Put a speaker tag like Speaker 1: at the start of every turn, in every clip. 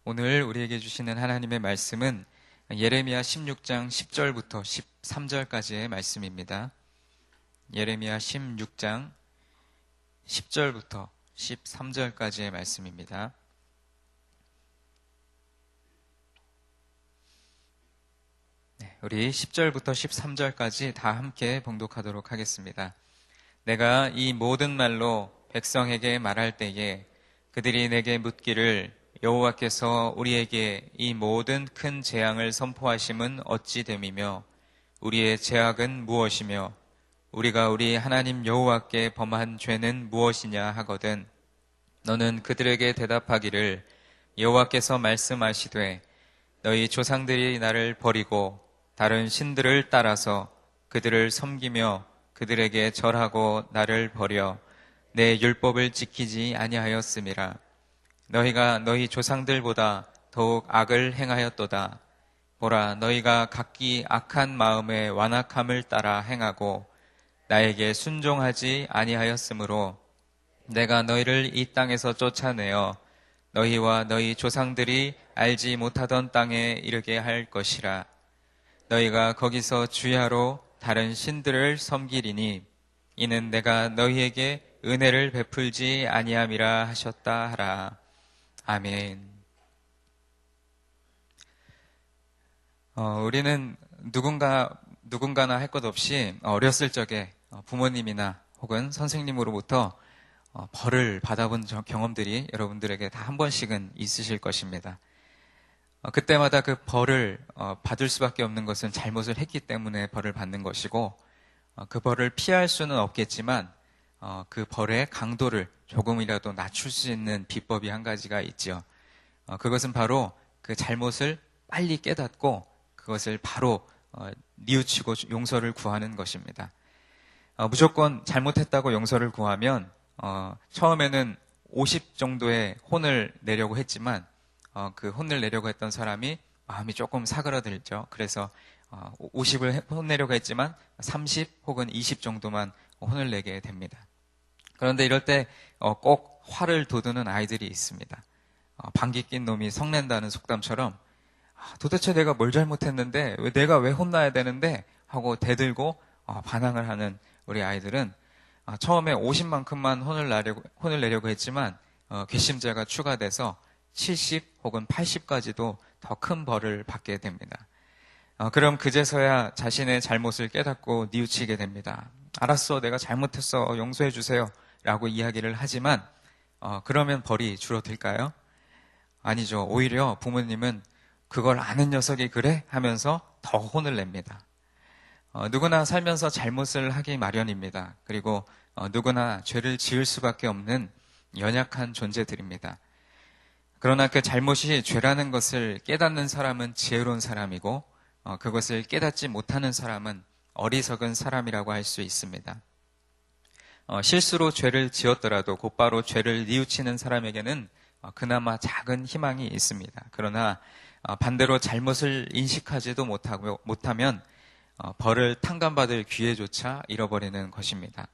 Speaker 1: 오늘 우리에게 주시는 하나님의 말씀은 예레미야 16장 10절부터 13절까지의 말씀입니다. 예레미야 16장 10절부터 13절까지의 말씀입니다. 우리 10절부터 13절까지 다 함께 봉독하도록 하겠습니다. 내가 이 모든 말로 백성에게 말할 때에 그들이 내게 묻기를 여호와께서 우리에게 이 모든 큰 재앙을 선포하심은 어찌 됨이며 우리의 죄악은 무엇이며 우리가 우리 하나님 여호와께 범한 죄는 무엇이냐 하거든 너는 그들에게 대답하기를 여호와께서 말씀하시되 너희 조상들이 나를 버리고 다른 신들을 따라서 그들을 섬기며 그들에게 절하고 나를 버려 내 율법을 지키지 아니하였음이라. 너희가 너희 조상들보다 더욱 악을 행하였도다. 보라, 너희가 각기 악한 마음의 완악함을 따라 행하고 나에게 순종하지 아니하였으므로 내가 너희를 이 땅에서 쫓아내어 너희와 너희 조상들이 알지 못하던 땅에 이르게 할 것이라. 너희가 거기서 주야로 다른 신들을 섬기리니 이는 내가 너희에게 은혜를 베풀지 아니함이라 하셨다 하라. 아멘. 우리는 누군가나 할 것 없이 어렸을 적에 부모님이나 혹은 선생님으로부터 벌을 받아본 경험들이 여러분들에게 다 한 번씩은 있으실 것입니다. 그때마다 그 벌을 받을 수밖에 없는 것은 잘못을 했기 때문에 벌을 받는 것이고 그 벌을 피할 수는 없겠지만 그 벌의 강도를 조금이라도 낮출 수 있는 비법이 한 가지가 있죠. 그것은 바로 그 잘못을 빨리 깨닫고 그것을 바로 뉘우치고 용서를 구하는 것입니다. 무조건 잘못했다고 용서를 구하면 처음에는 50 정도의 혼을 내려고 했지만 그 혼을 내려고 했던 사람이 마음이 조금 사그라들죠. 그래서 50을 혼내려고 했지만 30 혹은 20 정도만 혼을 내게 됩니다. 그런데 이럴 때 꼭 화를 돋우는 아이들이 있습니다. 방귀 낀 놈이 성낸다는 속담처럼 도대체 내가 뭘 잘못했는데 내가 왜 혼나야 되는데 하고 대들고 반항을 하는 우리 아이들은 처음에 50만큼만 혼을 내려고 했지만 괘씸죄가 추가돼서 70 혹은 80까지도 더 큰 벌을 받게 됩니다. 그럼 그제서야 자신의 잘못을 깨닫고 뉘우치게 됩니다. 알았어, 내가 잘못했어, 용서해 주세요 라고 이야기를 하지만 그러면 벌이 줄어들까요? 아니죠. 오히려 부모님은 그걸 아는 녀석이 그래? 하면서 더 혼을 냅니다. 누구나 살면서 잘못을 하기 마련입니다. 그리고 누구나 죄를 지을 수밖에 없는 연약한 존재들입니다. 그러나 그 잘못이 죄라는 것을 깨닫는 사람은 지혜로운 사람이고 그것을 깨닫지 못하는 사람은 어리석은 사람이라고 할 수 있습니다. 실수로 죄를 지었더라도 곧바로 죄를 뉘우치는 사람에게는 그나마 작은 희망이 있습니다. 그러나 반대로 잘못을 인식하지도 못하면 벌을 탕감받을 기회조차 잃어버리는 것입니다.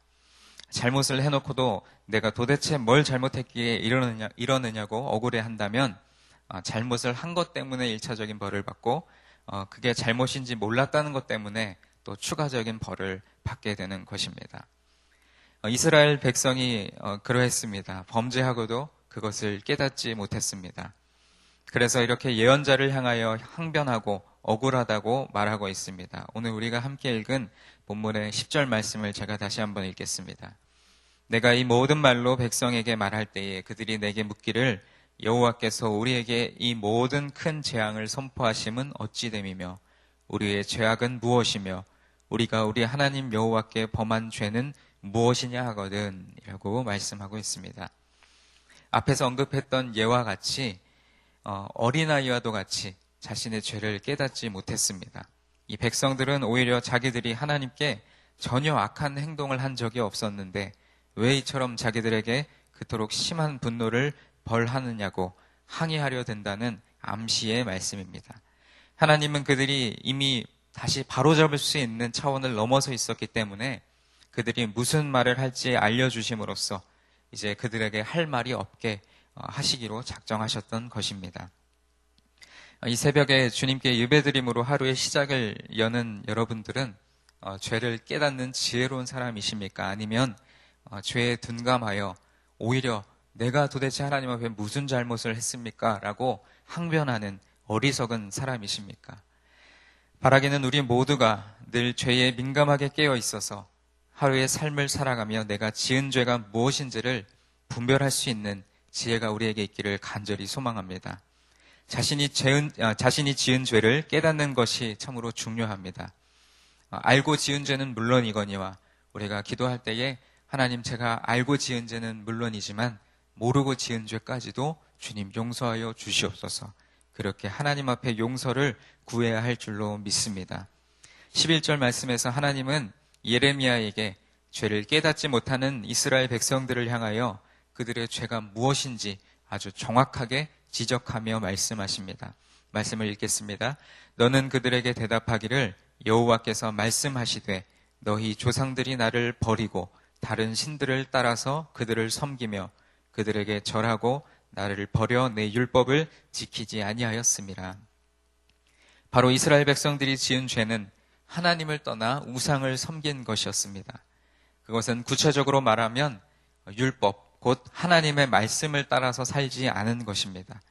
Speaker 1: 잘못을 해놓고도 내가 도대체 뭘 잘못했기에 이러느냐고 억울해한다면 잘못을 한 것 때문에 1차적인 벌을 받고 그게 잘못인지 몰랐다는 것 때문에 또 추가적인 벌을 받게 되는 것입니다. 이스라엘 백성이 그러했습니다. 범죄하고도 그것을 깨닫지 못했습니다. 그래서 이렇게 예언자를 향하여 항변하고 억울하다고 말하고 있습니다. 오늘 우리가 함께 읽은 본문의 10절 말씀을 제가 다시 한번 읽겠습니다. 내가 이 모든 말로 백성에게 말할 때에 그들이 내게 묻기를 여호와께서 우리에게 이 모든 큰 재앙을 선포하심은 어찌 됨이며 우리의 죄악은 무엇이며 우리가 우리 하나님 여호와께 범한 죄는 무엇이냐 하거든 이라고 말씀하고 있습니다. 앞에서 언급했던 예와 같이 어린아이와도 같이 자신의 죄를 깨닫지 못했습니다. 이 백성들은 오히려 자기들이 하나님께 전혀 악한 행동을 한 적이 없었는데 왜 이처럼 자기들에게 그토록 심한 분노를 벌하느냐고 항의하려 든다는 암시의 말씀입니다. 하나님은 그들이 이미 다시 바로잡을 수 있는 차원을 넘어서 있었기 때문에 그들이 무슨 말을 할지 알려주심으로써 이제 그들에게 할 말이 없게 하시기로 작정하셨던 것입니다. 이 새벽에 주님께 예배드림으로 하루의 시작을 여는 여러분들은 죄를 깨닫는 지혜로운 사람이십니까? 아니면 죄에 둔감하여 오히려 내가 도대체 하나님 앞에 무슨 잘못을 했습니까? 라고 항변하는 어리석은 사람이십니까? 바라기는 우리 모두가 늘 죄에 민감하게 깨어 있어서 하루의 삶을 살아가며 내가 지은 죄가 무엇인지를 분별할 수 있는 지혜가 우리에게 있기를 간절히 소망합니다. 자신이 지은 죄를 깨닫는 것이 참으로 중요합니다. 알고 지은 죄는 물론이거니와 우리가 기도할 때에 하나님, 제가 알고 지은 죄는 물론이지만 모르고 지은 죄까지도 주님 용서하여 주시옵소서, 그렇게 하나님 앞에 용서를 구해야 할 줄로 믿습니다. 11절 말씀에서 하나님은 예레미야에게 죄를 깨닫지 못하는 이스라엘 백성들을 향하여 그들의 죄가 무엇인지 아주 정확하게 지적하며 말씀하십니다. 말씀을 읽겠습니다. 너는 그들에게 대답하기를 여호와께서 말씀하시되 너희 조상들이 나를 버리고 다른 신들을 따라서 그들을 섬기며 그들에게 절하고 나를 버려 내 율법을 지키지 아니하였음이라. 바로 이스라엘 백성들이 지은 죄는 하나님을 떠나 우상을 섬긴 것이었습니다. 그것은 구체적으로 말하면 율법, 곧 하나님의 말씀을 따라서 살지 않은 것입니다.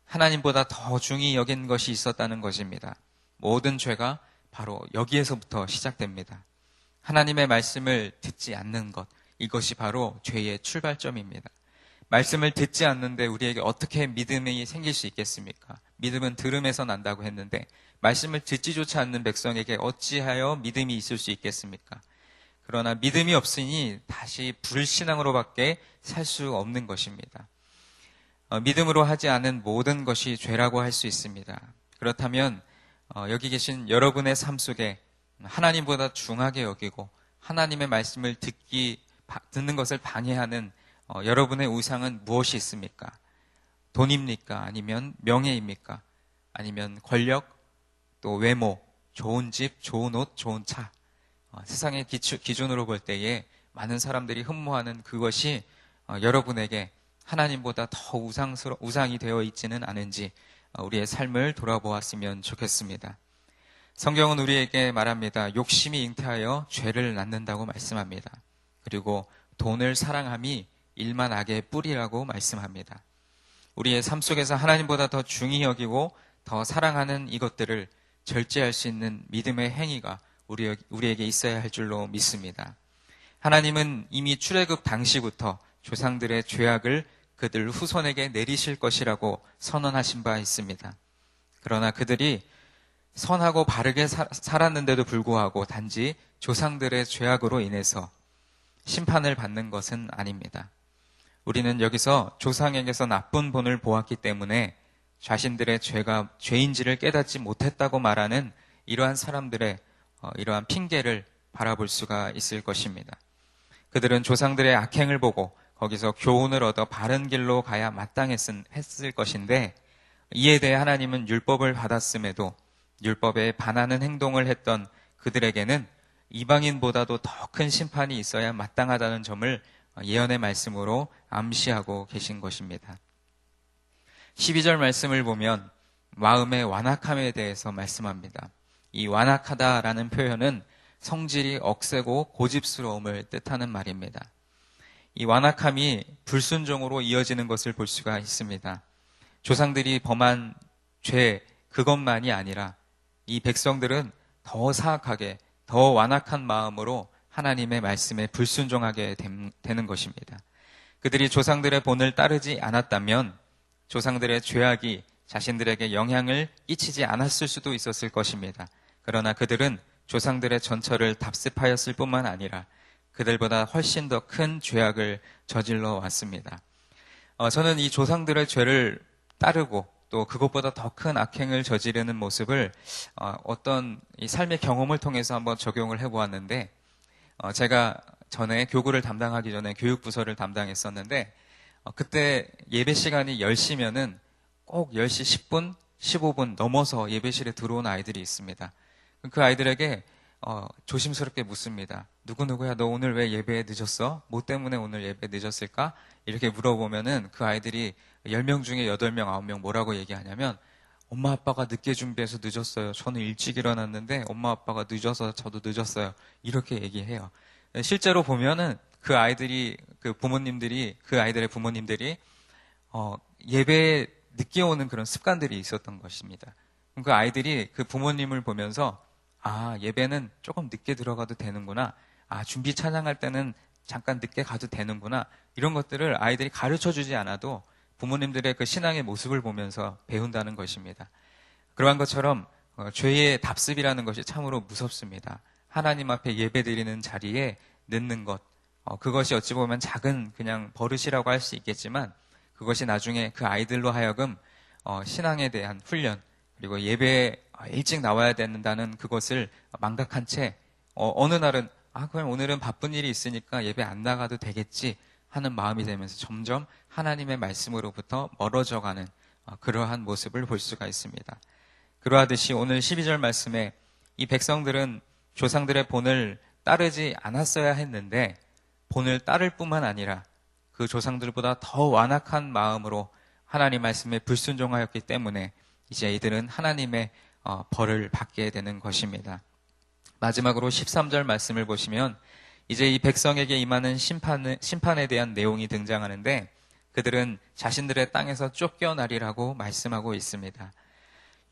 Speaker 1: 하나님보다 더 중히 여긴 것이 있었다는 것입니다. 모든 죄가 바로 여기에서부터 시작됩니다. 하나님의 말씀을 듣지 않는 것, 이것이 바로 죄의 출발점입니다. 말씀을 듣지 않는데 우리에게 어떻게 믿음이 생길 수 있겠습니까? 믿음은 들음에서 난다고 했는데 말씀을 듣지조차 않는 백성에게 어찌하여 믿음이 있을 수 있겠습니까? 그러나 믿음이 없으니 다시 불신앙으로밖에 살 수 없는 것입니다. 믿음으로 하지 않은 모든 것이 죄라고 할 수 있습니다. 그렇다면 여기 계신 여러분의 삶 속에 하나님보다 중하게 여기고 하나님의 말씀을 듣는 것을 방해하는 여러분의 우상은 무엇이 있습니까? 돈입니까? 아니면 명예입니까? 아니면 권력, 또 외모, 좋은 집, 좋은 옷, 좋은 차. 세상의 기준으로 볼 때에 많은 사람들이 흠모하는 그것이 여러분에게 하나님보다 더 우상이 되어 있지는 않은지 우리의 삶을 돌아보았으면 좋겠습니다. 성경은 우리에게 말합니다. 욕심이 잉태하여 죄를 낳는다고 말씀합니다. 그리고 돈을 사랑함이 일만 악의 뿌리라고 말씀합니다. 우리의 삶 속에서 하나님보다 더 중히 여기고 더 사랑하는 이것들을 절제할 수 있는 믿음의 행위가 우리에게 있어야 할 줄로 믿습니다. 하나님은 이미 출애굽 당시부터 조상들의 죄악을 그들 후손에게 내리실 것이라고 선언하신 바 있습니다. 그러나 그들이 선하고 바르게 살았는데도 불구하고 단지 조상들의 죄악으로 인해서 심판을 받는 것은 아닙니다. 우리는 여기서 조상에게서 나쁜 본을 보았기 때문에 자신들의 죄가 죄인지를 깨닫지 못했다고 말하는 이러한 사람들의 이러한 핑계를 바라볼 수가 있을 것입니다. 그들은 조상들의 악행을 보고 거기서 교훈을 얻어 바른 길로 가야 마땅했을 것인데 이에 대해 하나님은 율법을 받았음에도 율법에 반하는 행동을 했던 그들에게는 이방인보다도 더 큰 심판이 있어야 마땅하다는 점을 예언의 말씀으로 암시하고 계신 것입니다. 12절 말씀을 보면 마음의 완악함에 대해서 말씀합니다. 이 완악하다라는 표현은 성질이 억세고 고집스러움을 뜻하는 말입니다. 이 완악함이 불순종으로 이어지는 것을 볼 수가 있습니다. 조상들이 범한 죄 그것만이 아니라 이 백성들은 더 사악하게 더 완악한 마음으로 하나님의 말씀에 불순종하게 되는 것입니다. 그들이 조상들의 본을 따르지 않았다면 조상들의 죄악이 자신들에게 영향을 끼치지 않았을 수도 있었을 것입니다. 그러나 그들은 조상들의 전처를 답습하였을 뿐만 아니라 그들보다 훨씬 더 큰 죄악을 저질러 왔습니다. 저는 이 조상들의 죄를 따르고 또 그것보다 더 큰 악행을 저지르는 모습을 어떤 이 삶의 경험을 통해서 한번 적용을 해보았는데 제가 전에 교구를 담당하기 전에 교육부서를 담당했었는데 그때 예배 시간이 10시면은 꼭 10시 10분, 15분 넘어서 예배실에 들어온 아이들이 있습니다. 그 아이들에게 조심스럽게 묻습니다. 누구누구야, 너 오늘 왜 예배에 늦었어? 뭐 때문에 오늘 예배 늦었을까? 이렇게 물어보면은 그 아이들이 10명 중에 8명, 9명 뭐라고 얘기하냐면 엄마 아빠가 늦게 준비해서 늦었어요. 저는 일찍 일어났는데 엄마 아빠가 늦어서 저도 늦었어요. 이렇게 얘기해요. 실제로 보면은 그 아이들이, 그 부모님들이, 그 아이들의 부모님들이 예배에 늦게 오는 그런 습관들이 있었던 것입니다. 그 아이들이 그 부모님을 보면서 예배는 조금 늦게 들어가도 되는구나. 준비 찬양할 때는 잠깐 늦게 가도 되는구나. 이런 것들을 아이들이 가르쳐 주지 않아도 부모님들의 그 신앙의 모습을 보면서 배운다는 것입니다. 그러한 것처럼 죄의 답습이라는 것이 참으로 무섭습니다. 하나님 앞에 예배 드리는 자리에 늦는 것, 그것이 어찌 보면 작은 그냥 버릇이라고 할 수 있겠지만 그것이 나중에 그 아이들로 하여금 신앙에 대한 훈련, 그리고 예배에 일찍 나와야 된다는 그것을 망각한 채 어느 날은 그럼 오늘은 바쁜 일이 있으니까 예배 안 나가도 되겠지 하는 마음이 되면서 점점 하나님의 말씀으로부터 멀어져가는 그러한 모습을 볼 수가 있습니다. 그러하듯이 오늘 12절 말씀에 이 백성들은 조상들의 본을 따르지 않았어야 했는데 본을 따를 뿐만 아니라 그 조상들보다 더 완악한 마음으로 하나님 말씀에 불순종하였기 때문에 이제 이들은 하나님의 벌을 받게 되는 것입니다. 마지막으로 13절 말씀을 보시면 이제 이 백성에게 임하는 심판에 대한 내용이 등장하는데 그들은 자신들의 땅에서 쫓겨나리라고 말씀하고 있습니다.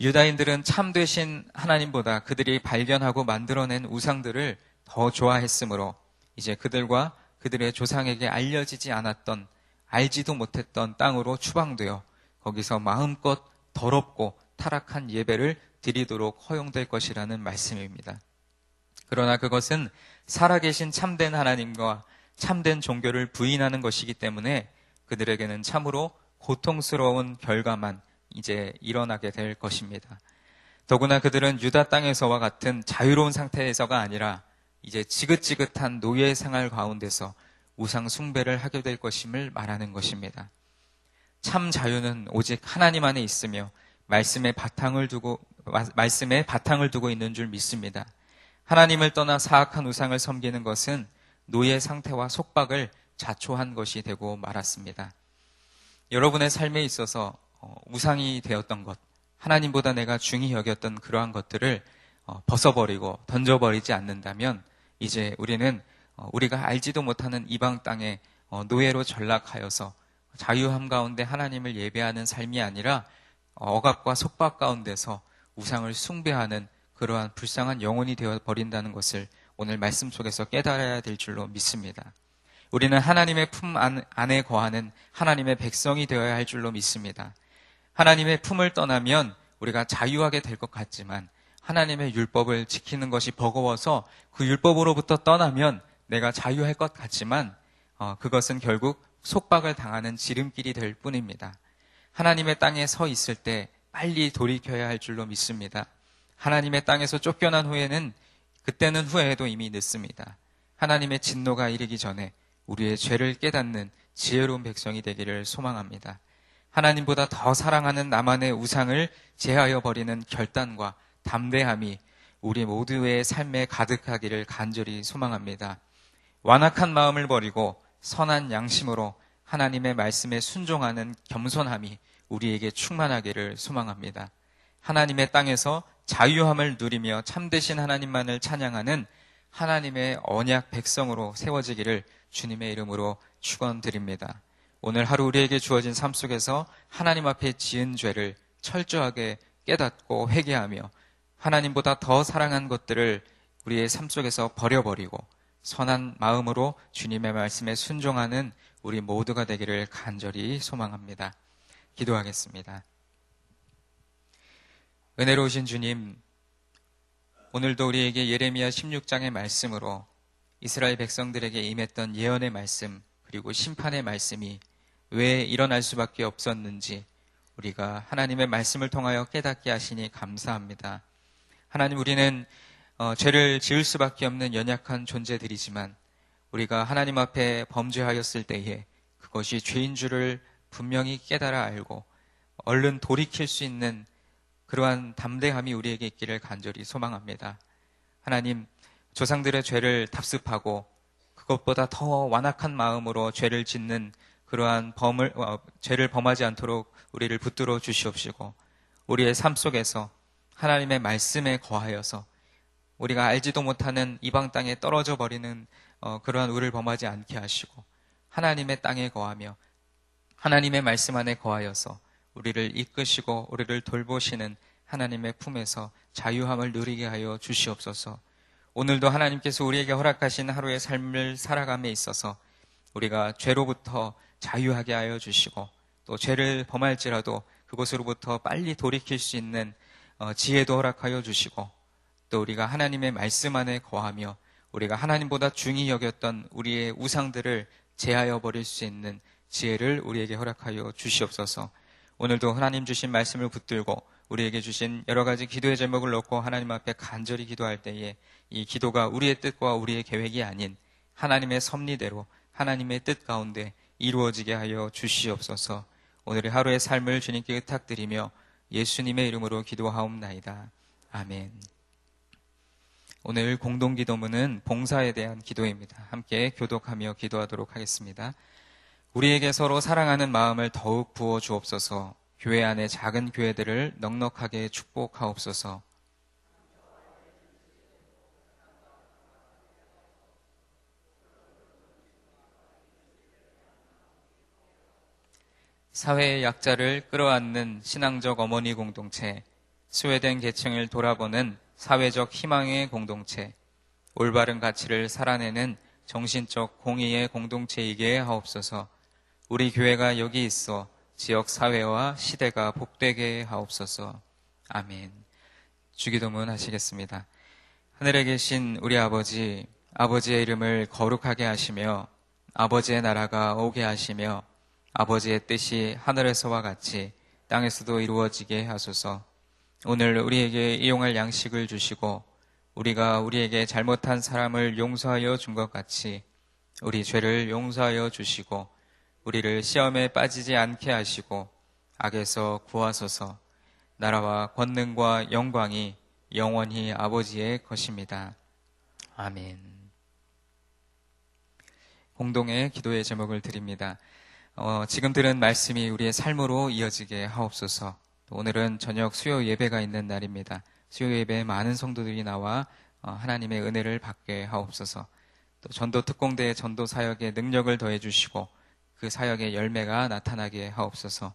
Speaker 1: 유다인들은 참되신 하나님보다 그들이 발견하고 만들어낸 우상들을 더 좋아했으므로 이제 그들과 그들의 조상에게 알려지지 않았던, 알지도 못했던 땅으로 추방되어 거기서 마음껏 더럽고 타락한 예배를 드리도록 허용될 것이라는 말씀입니다. 그러나 그것은 살아계신 참된 하나님과 참된 종교를 부인하는 것이기 때문에 그들에게는 참으로 고통스러운 결과만 이제 일어나게 될 것입니다. 더구나 그들은 유다 땅에서와 같은 자유로운 상태에서가 아니라 이제 지긋지긋한 노예 생활 가운데서 우상 숭배를 하게 될 것임을 말하는 것입니다. 참 자유는 오직 하나님 안에 있으며 말씀에 바탕을 두고 있는 줄 믿습니다. 하나님을 떠나 사악한 우상을 섬기는 것은 노예 상태와 속박을 자초한 것이 되고 말았습니다. 여러분의 삶에 있어서 우상이 되었던 것, 하나님보다 내가 중히 여겼던 그러한 것들을 벗어버리고 던져버리지 않는다면 이제 우리는 우리가 알지도 못하는 이방 땅에 노예로 전락하여서 자유함 가운데 하나님을 예배하는 삶이 아니라 억압과 속박 가운데서 우상을 숭배하는 그러한 불쌍한 영혼이 되어버린다는 것을 오늘 말씀 속에서 깨달아야 될 줄로 믿습니다. 우리는 하나님의 품 안에 거하는 하나님의 백성이 되어야 할 줄로 믿습니다. 하나님의 품을 떠나면 우리가 자유하게 될 것 같지만 하나님의 율법을 지키는 것이 버거워서 그 율법으로부터 떠나면 내가 자유할 것 같지만 그것은 결국 속박을 당하는 지름길이 될 뿐입니다. 하나님의 땅에 서 있을 때 빨리 돌이켜야 할 줄로 믿습니다. 하나님의 땅에서 쫓겨난 후에는 그때는 후회해도 이미 늦습니다. 하나님의 진노가 이르기 전에 우리의 죄를 깨닫는 지혜로운 백성이 되기를 소망합니다. 하나님보다 더 사랑하는 나만의 우상을 제하여 버리는 결단과 담대함이 우리 모두의 삶에 가득하기를 간절히 소망합니다. 완악한 마음을 버리고 선한 양심으로 하나님의 말씀에 순종하는 겸손함이 우리에게 충만하기를 소망합니다. 하나님의 땅에서 자유함을 누리며 참되신 하나님만을 찬양하는 하나님의 언약 백성으로 세워지기를 주님의 이름으로 축원드립니다. 오늘 하루 우리에게 주어진 삶 속에서 하나님 앞에 지은 죄를 철저하게 깨닫고 회개하며 하나님보다 더 사랑한 것들을 우리의 삶 속에서 버려버리고 선한 마음으로 주님의 말씀에 순종하는 우리 모두가 되기를 간절히 소망합니다. 기도하겠습니다. 은혜로우신 주님, 오늘도 우리에게 예레미야 16장의 말씀으로 이스라엘 백성들에게 임했던 예언의 말씀 그리고 심판의 말씀이 왜 일어날 수밖에 없었는지 우리가 하나님의 말씀을 통하여 깨닫게 하시니 감사합니다. 하나님, 우리는 죄를 지을 수밖에 없는 연약한 존재들이지만 우리가 하나님 앞에 범죄하였을 때에 그것이 죄인 줄을 분명히 깨달아 알고 얼른 돌이킬 수 있는 그러한 담대함이 우리에게 있기를 간절히 소망합니다. 하나님, 조상들의 죄를 답습하고 그것보다 더 완악한 마음으로 죄를 짓는 그러한 죄를 범하지 않도록 우리를 붙들어 주시옵시고 우리의 삶 속에서 하나님의 말씀에 거하여서 우리가 알지도 못하는 이방 땅에 떨어져 버리는 그러한 우를 범하지 않게 하시고 하나님의 땅에 거하며 하나님의 말씀 안에 거하여서 우리를 이끄시고 우리를 돌보시는 하나님의 품에서 자유함을 누리게 하여 주시옵소서. 오늘도 하나님께서 우리에게 허락하신 하루의 삶을 살아감에 있어서 우리가 죄로부터 자유하게 하여 주시고 또 죄를 범할지라도 그곳으로부터 빨리 돌이킬 수 있는 지혜도 허락하여 주시고 또 우리가 하나님의 말씀 안에 거하며 우리가 하나님보다 중히 여겼던 우리의 우상들을 제하여 버릴 수 있는 지혜를 우리에게 허락하여 주시옵소서. 오늘도 하나님 주신 말씀을 붙들고 우리에게 주신 여러 가지 기도의 제목을 놓고 하나님 앞에 간절히 기도할 때에 이 기도가 우리의 뜻과 우리의 계획이 아닌 하나님의 섭리대로 하나님의 뜻 가운데 이루어지게 하여 주시옵소서. 오늘의 하루의 삶을 주님께 의탁드리며 예수님의 이름으로 기도하옵나이다. 아멘. 오늘 공동기도문은 봉사에 대한 기도입니다. 함께 교독하며 기도하도록 하겠습니다. 우리에게 서로 사랑하는 마음을 더욱 부어 주옵소서. 교회 안의 작은 교회들을 넉넉하게 축복하옵소서. 사회의 약자를 끌어안는 신앙적 어머니 공동체, 소외된 계층을 돌아보는 사회적 희망의 공동체, 올바른 가치를 살아내는 정신적 공의의 공동체이게 하옵소서. 우리 교회가 여기 있어 지역 사회와 시대가 복되게 하옵소서. 아멘. 주기도문 하시겠습니다. 하늘에 계신 우리 아버지, 아버지의 이름을 거룩하게 하시며 아버지의 나라가 오게 하시며 아버지의 뜻이 하늘에서와 같이 땅에서도 이루어지게 하소서. 오늘 우리에게 이용할 양식을 주시고 우리가 우리에게 잘못한 사람을 용서하여 준 것 같이 우리 죄를 용서하여 주시고 우리를 시험에 빠지지 않게 하시고 악에서 구하소서. 나라와 권능과 영광이 영원히 아버지의 것입니다. 아멘. 공동의 기도의 제목을 드립니다. 지금 들은 말씀이 우리의 삶으로 이어지게 하옵소서. 오늘은 저녁 수요 예배가 있는 날입니다. 수요 예배에 많은 성도들이 나와 하나님의 은혜를 받게 하옵소서. 또 전도 특공대의 전도 사역에 능력을 더해 주시고 그 사역의 열매가 나타나게 하옵소서.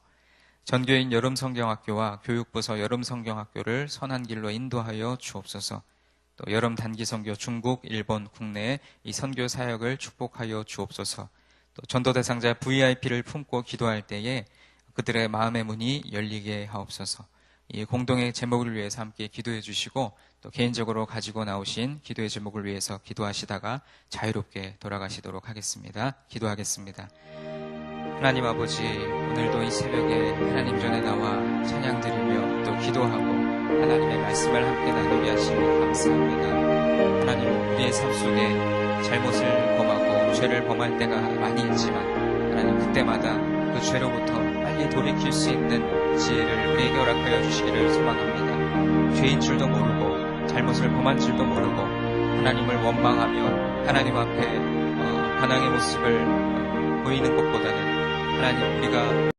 Speaker 1: 전교인 여름성경학교와 교육부서 여름성경학교를 선한 길로 인도하여 주옵소서. 또 여름 단기선교 중국, 일본, 국내에 이 선교 사역을 축복하여 주옵소서. 또 전도 대상자 VIP를 품고 기도할 때에 그들의 마음의 문이 열리게 하옵소서. 이 공동의 제목을 위해서 함께 기도해 주시고 또 개인적으로 가지고 나오신 기도의 제목을 위해서 기도하시다가 자유롭게 돌아가시도록 하겠습니다. 기도하겠습니다. 하나님 아버지, 오늘도 이 새벽에 하나님 전에 나와 찬양드리며 또 기도하고 하나님의 말씀을 함께 나누게 하시니 감사합니다. 하나님, 우리의 삶 속에 잘못을 범하고 죄를 범할 때가 많이 있지만 하나님 그때마다 그 죄로부터 빨리 돌이킬 수 있는 지혜를 우리에게 허락하여 주시기를 소망합니다. 죄인 줄도 모르고 잘못을 범한 줄도 모르고 하나님을 원망하며 하나님 앞에 반항의 모습을 보이는 것보다는 하나님, 우리가